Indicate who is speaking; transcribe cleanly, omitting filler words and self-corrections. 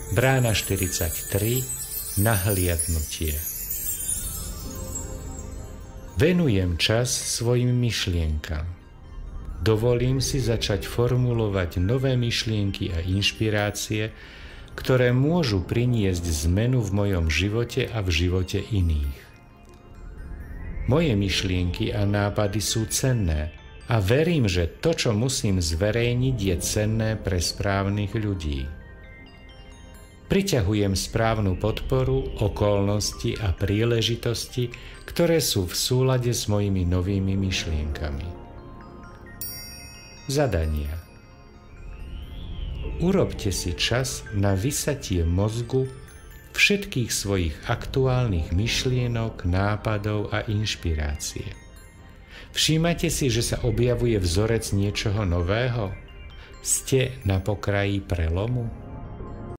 Speaker 1: Brána 43. Nahliadnutie. Venujem čas svojim myšlienkam. Dovolím si začať formulovať nové myšlienky a inšpirácie, ktoré môžu priniesť zmenu v mojom živote a v živote iných. Moje myšlienky a nápady sú cenné a verím, že to, čo musím zverejniť, je cenné pre správnych ľudí. Priťahujem správnu podporu, okolnosti a príležitosti, ktoré sú v súlade s mojimi novými myšlienkami. Zadania. Urobte si čas na vysatie mozgu všetkých svojich aktuálnych myšlienok, nápadov a inšpirácie. Všímate si, že sa objavuje vzorec niečoho nového? Ste na pokraji prelomu?